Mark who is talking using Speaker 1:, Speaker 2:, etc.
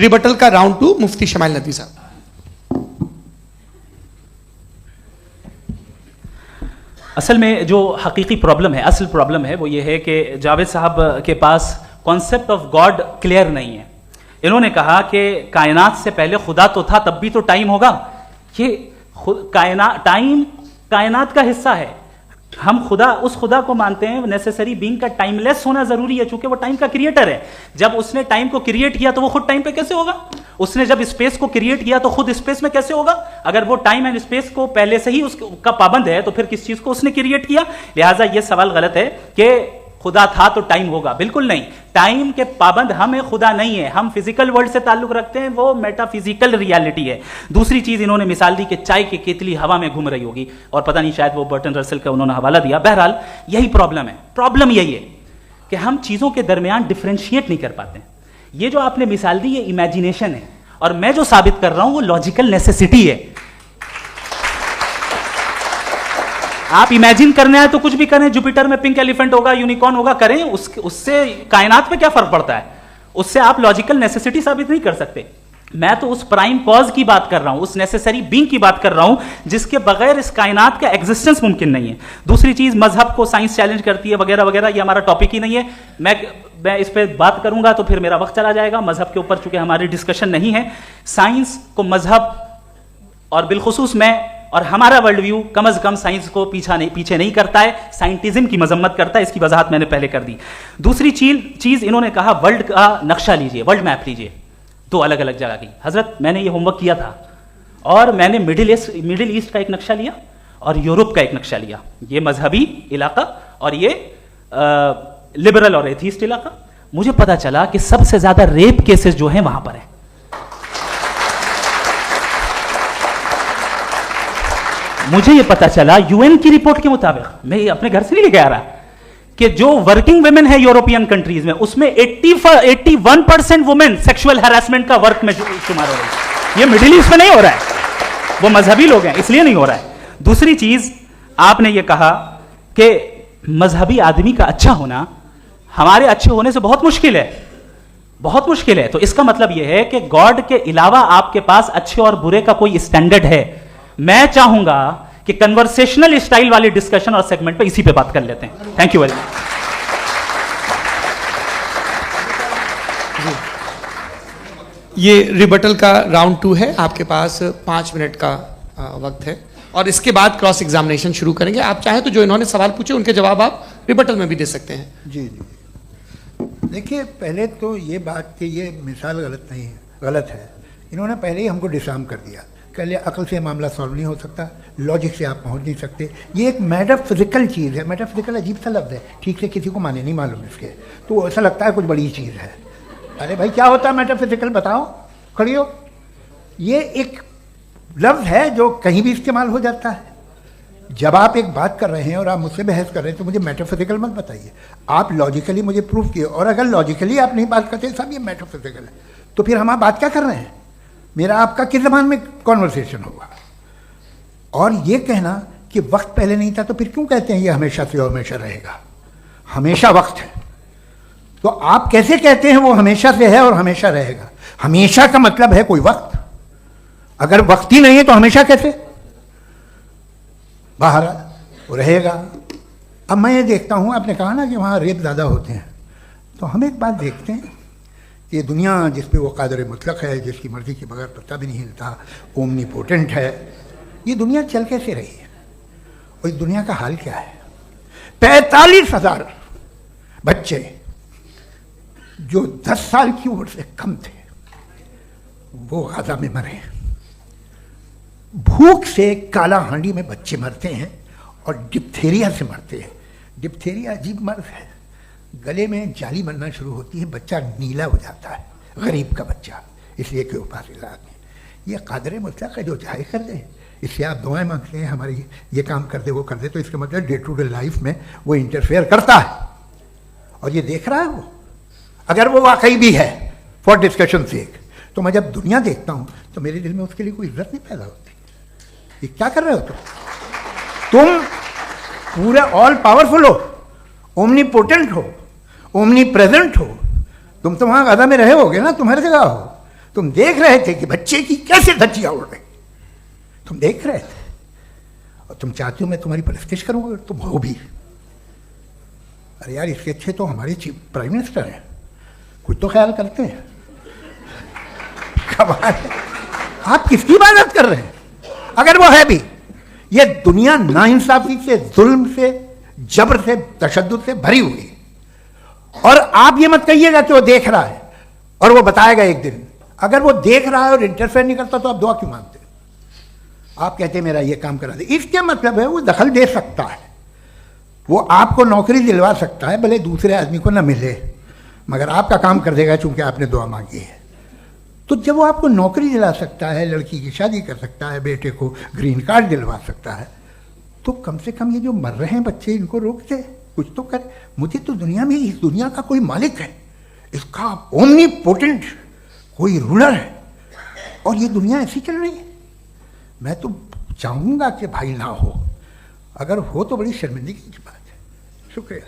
Speaker 1: Rebuttal का round 2 मुफ्ती smile Nadvi साहब।
Speaker 2: असल में जो हकीकी प्रॉब्लम है, असल प्रॉब्लम है वो ये है कि जावेद साहब के पास कॉन्सेप्ट ऑफ गॉड क्लियर नहीं है। इन्होंने कहा कि कायनात से पहले खुदा तो था, तब भी तो टाइम होगा। ये टाइम कायनात का हिस्सा है। हम खुदा, उस खुदा को मानते हैं नेसेसरी बीइंग का टाइमलेस होना जरूरी है, चूंकि वो टाइम का क्रिएटर है। जब उसने टाइम को क्रिएट किया तो वो खुद टाइम पे कैसे होगा? उसने जब स्पेस को क्रिएट किया तो खुद स्पेस में कैसे होगा? अगर वो टाइम एंड स्पेस को पहले से ही उसका पाबंद है तो फिर किस चीज को उसने क्रिएट किया? लिहाजा ये सवाल गलत है कि खुदा था तो टाइम होगा। बिल्कुल नहीं, टाइम के पाबंद हम है, खुदा नहीं है। हम फिजिकल वर्ल्ड से ताल्लुक रखते हैं, वो मेटाफिजिकल रियलिटी है। दूसरी चीज इन्होंने मिसाल दी कि चाय की केतली हवा में घूम रही होगी, और पता नहीं शायद वो बर्टन रसल का उन्होंने हवाला दिया। बहरहाल यही प्रॉब्लम है। प्रॉब्लम यही है कि हम चीजों के दरमियान डिफ्रेंशिएट नहीं कर पाते। ये जो आपने मिसाल दी ये इमेजिनेशन है, और मैं जो साबित कर रहा हूं वो लॉजिकल नेसेसिटी है। आप इमेजिन करने आए तो कुछ भी करें, जुपिटर में पिंक एलिफेंट होगा, यूनिकॉर्न होगा, करें, उससे कायनात पे क्या फर्क पड़ता है? उससे आप लॉजिकल नेसेसिटी साबित नहीं कर सकते। मैं तो उस प्राइम कॉज की बात कर रहा हूं, उस नेसेसरी बीइंग की बात कर रहा हूं जिसके बगैर इस कायनात का एग्जिस्टेंस मुमकिन नहीं है। दूसरी चीज, मजहब को साइंस चैलेंज करती है वगैरह वगैरह, ये हमारा टॉपिक ही नहीं है। मैं इस पर बात करूंगा तो फिर मेरा वक्त चला जाएगा। मजहब के ऊपर चूंकि हमारी डिस्कशन नहीं है, साइंस को मजहब और बिलखुसूस मैं और हमारा वर्ल्ड व्यू कम अज कम साइंस को पीछे नहीं करता है, साइंटिज्म की मजम्मत करता है। इसकी वजाहत मैंने पहले कर दी। दूसरी चीज इन्होंने कहा वर्ल्ड का नक्शा लीजिए, वर्ल्ड मैप लीजिए, दो अलग अलग जगह की। हजरत मैंने ये होमवर्क किया था, और मैंने मिडिल ईस्ट का एक नक्शा लिया और यूरोप का एक नक्शा लिया। ये मजहबी इलाका और ये लिबरल और एथीस्ट इलाका। मुझे पता चला कि सबसे ज्यादा रेप केसेस जो हैं वहां पर है। मुझे ये पता चला यूएन की रिपोर्ट के मुताबिक, मैं ये अपने घर से नहीं लेके आ रहा, कि जो वर्किंग वुमेन है यूरोपियन कंट्रीज में, उसमें 81% वुमेन सेक्सुअल हैरेसमेंट का वर्क में शुमार हो रही है। ये मिडिल ईस्ट में नहीं हो रहा है, वो मजहबी लोग हैं इसलिए नहीं हो रहा है। दूसरी चीज, आपने ये कहा कि मजहबी आदमी का अच्छा होना हमारे अच्छे होने से बहुत मुश्किल है, बहुत मुश्किल है। तो इसका मतलब यह है कि गॉड के अलावा आपके पास अच्छे और बुरे का कोई स्टैंडर्ड है। मैं चाहूंगा कि कन्वर्सेशनल स्टाइल वाली डिस्कशन और सेगमेंट पे इसी पे बात कर लेते हैं। Thank you very much.
Speaker 1: ये रिबटल का राउंड 2 है, आपके पास 5 मिनट का वक्त है, और इसके बाद क्रॉस एग्जामिनेशन शुरू करेंगे। आप चाहें तो जो इन्होंने सवाल पूछे उनके जवाब आप रिबटल में भी दे सकते हैं।
Speaker 3: जी जी, देखिए पहले तो ये बात कि ये मिसाल गलत नहीं है, गलत है। इन्होंने पहले ही हमको डिसार्म कर दिया। कह लिया अकल से मामला सॉल्व नहीं हो सकता, लॉजिक से आप पहुंच नहीं सकते। ये एक मेटाफिजिकल चीज़ है। मेटाफिजिकल अजीब सा लफ्ज़ है, ठीक से किसी को माने नहीं मालूम इसके, तो ऐसा लगता है कुछ बड़ी चीज़ है। अरे भाई क्या होता है मेटाफिजिकल, बताओ, खड़ी हो। ये एक लफ्ज़ है जो कहीं भी इस्तेमाल हो जाता है। जब आप एक बात कर रहे हैं और आप मुझसे बहस कर रहे हैं तो मुझे मेटाफिजिकल मत बताइए, आप लॉजिकली मुझे प्रूव किए। और अगर लॉजिकली आप नहीं बात करते साहब ये मेटाफिजिकल है, तो फिर हम आप बात क्या कर रहे हैं? मेरा आपका किस ज़बान में कॉन्वर्सेशन होगा? और ये कहना कि वक्त पहले नहीं था, तो फिर क्यों कहते हैं ये हमेशा से हमेशा रहेगा? हमेशा वक्त है, तो आप कैसे कहते हैं वो हमेशा से है और हमेशा रहेगा? हमेशा का मतलब है कोई वक्त, अगर वक्त ही नहीं है तो हमेशा कैसे? बाहर वो रहेगा। अब मैं ये देखता हूँ, आपने कहा ना कि वहाँ रेप ज़्यादा होते हैं, तो हम एक बात देखते हैं, ये दुनिया जिस पे वो कादर मुतलक है, जिसकी मर्ज़ी के बगैर पत्ता भी नहीं हिलता, ओमनीपोटेंट है, ये दुनिया चल कैसे रही है? और इस दुनिया का हाल क्या है? 45,000 बच्चे जो 10 साल की उम्र से कम थे वो गाजा में मरे। भूख से काला हांडी में बच्चे मरते हैं और डिप्थेरिया से मरते हैं। डिप्थेरिया अजीब मर्ज है, गले में जाली बनना शुरू होती है, बच्चा नीला हो जाता है, गरीब का बच्चा, इसलिए कि उपास इलाज में। ये कादर मुतलक है जो चाहे कर दे, इससे आप दुआएं मांगते हैं हमारी ये काम कर दे वो कर दे, तो इसका मतलब डे टू डे लाइफ में वो इंटरफेयर करता है और ये देख रहा है वो। अगर वो वाकई भी है फॉर डिस्कशन सेक, तो मैं जब दुनिया देखता हूँ तो मेरे दिल में उसके लिए कोई इज्जत नहीं पैदा होती। ये क्या कर रहे हो तुम पूरे ऑल पावरफुल हो, ओमनीपोटेंट हो, ओमनी प्रेजेंट हो, तुम तो वहाँ गाजा में रहे होगे ना, तुम हर जगह हो, तुम देख रहे थे कि बच्चे की कैसे धज्जियां उड़ रही, तुम देख रहे थे, और तुम चाहते हो मैं तुम्हारी परस्तिश करूंगा, तुम हो भी। अरे यार, इसके अच्छे तो हमारे चीफ प्राइम मिनिस्टर हैं, कुछ तो ख्याल करते हैं। कमाल है, आप किसकी इबादत कर रहे हैं? अगर वो है भी, ये दुनिया नाइंसाफी से, जुल्म से, जबर से, तशद्दुद से भरी हुई है। और आप ये मत कहिएगा कि वो देख रहा है और वो बताएगा एक दिन। अगर वो देख रहा है और इंटरफेयर नहीं करता तो आप दुआ क्यों मांगते? आप कहते हैं मेरा ये काम करा दे, इसका मतलब है वो दखल दे सकता है, वो आपको नौकरी दिलवा सकता है, भले दूसरे आदमी को ना मिले, मगर आपका काम कर देगा चूंकि आपने दुआ मांगी है। तो जब वो आपको नौकरी दिला सकता है, लड़की की शादी कर सकता है, बेटे को ग्रीन कार्ड दिलवा सकता है, तो कम से कम ये जो मर रहे हैं बच्चे, इनको रोक दे, कुछ तो कर। मुझे तो दुनिया में, इस दुनिया का कोई मालिक है, इसका ओमनीपोटेंट कोई रूलर है, और ये दुनिया ऐसी चल रही है। मैं तो चाहूँगा कि भाई ना हो, अगर हो तो बड़ी शर्मिंदगी की बात है। शुक्रिया।